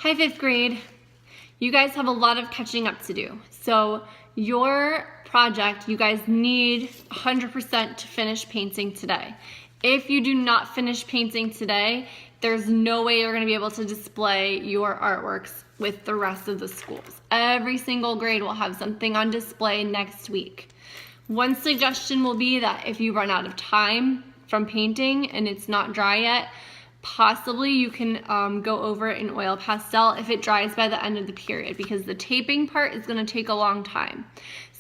Hi, 5th grade. You guys have a lot of catching up to do. So your project, you guys need 100% to finish painting today. If you do not finish painting today, there's no way you're going to be able to display your artworks with the rest of the schools. Every single grade will have something on display next week. One suggestion will be that if you run out of time from painting and it's not dry yet, possibly you can go over it in oil pastel if it dries by the end of the period, because the taping part is going to take a long time.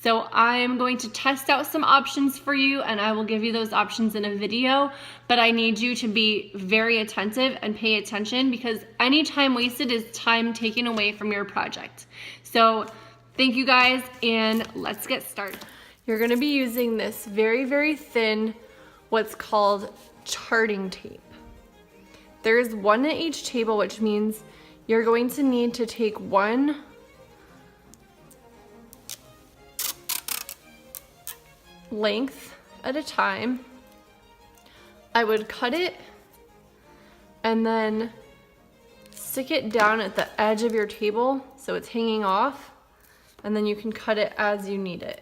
So I'm going to test out some options for you, and I will give you those options in a video, but I need you to be very attentive and pay attention, because any time wasted is time taken away from your project. So thank you guys, and let's get started. You're going to be using this very, very thin, what's called charting tape. There's one at each table, which means you're going to need to take one length at a time. I would cut it and then stick it down at the edge of your table so it's hanging off, and then you can cut it as you need it.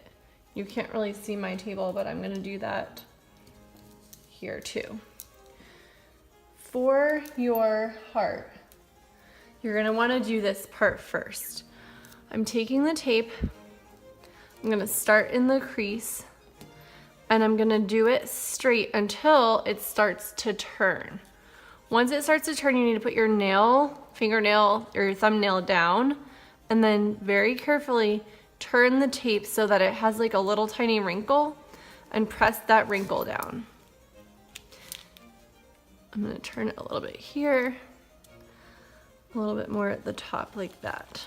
You can't really see my table, but I'm going to do that here too. For your heart, you're going to want to do this part first. I'm taking the tape, I'm going to start in the crease, and I'm going to do it straight until it starts to turn. Once it starts to turn, you need to put your fingernail, or your thumbnail down, and then very carefully turn the tape so that it has like a little tiny wrinkle, and press that wrinkle down. I'm going to turn it a little bit here, a little bit more at the top like that.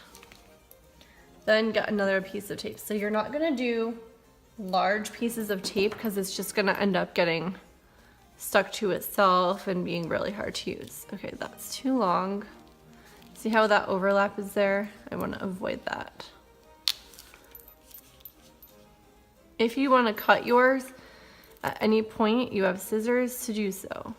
Then get another piece of tape. So you're not going to do large pieces of tape because it's just going to end up getting stuck to itself and being really hard to use. Okay, that's too long. See how that overlap is there? I want to avoid that. If you want to cut yours at any point, you have scissors to do so.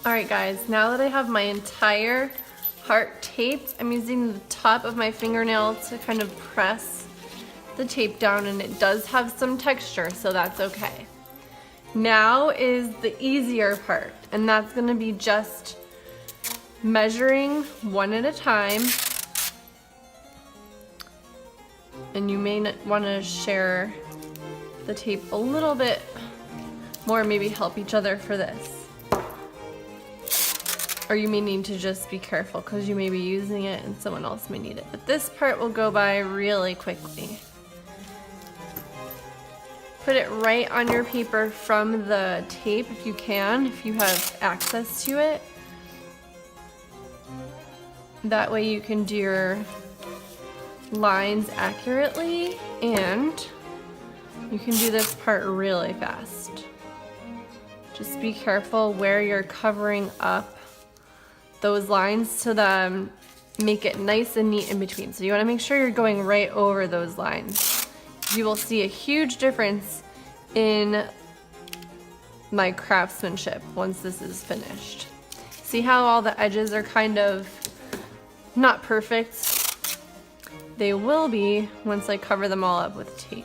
Alright guys, now that I have my entire heart taped, I'm using the top of my fingernail to kind of press the tape down, and it does have some texture, so that's okay. Now is the easier part, and that's going to be just measuring one at a time. And you may want to share the tape a little bit more, maybe help each other for this. Or you may need to just be careful because you may be using it and someone else may need it. But this part will go by really quickly. Put it right on your paper from the tape if you can, if you have access to it. That way you can do your lines accurately, and you can do this part really fast. Just be careful where you're covering up those lines to make it nice and neat in between. So you wanna make sure you're going right over those lines. You will see a huge difference in my craftsmanship once this is finished. See how all the edges are kind of not perfect? They will be once I cover them all up with tape.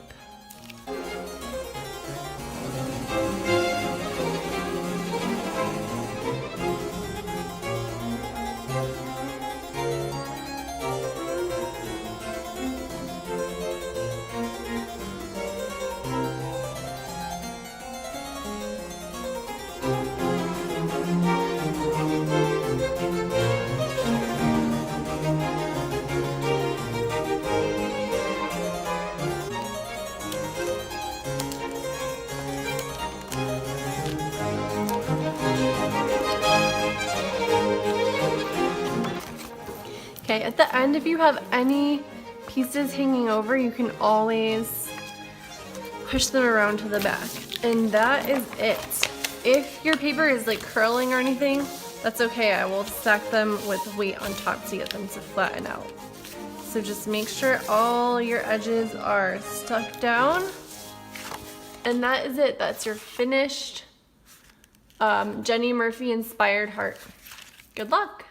Okay, at the end, if you have any pieces hanging over, you can always push them around to the back. And that is it. If your paper is like curling or anything, that's okay. I will stack them with weight on top to get them to flatten out. So just make sure all your edges are stuck down. And that is it. That's your finished Jenny Murphy inspired heart. Good luck.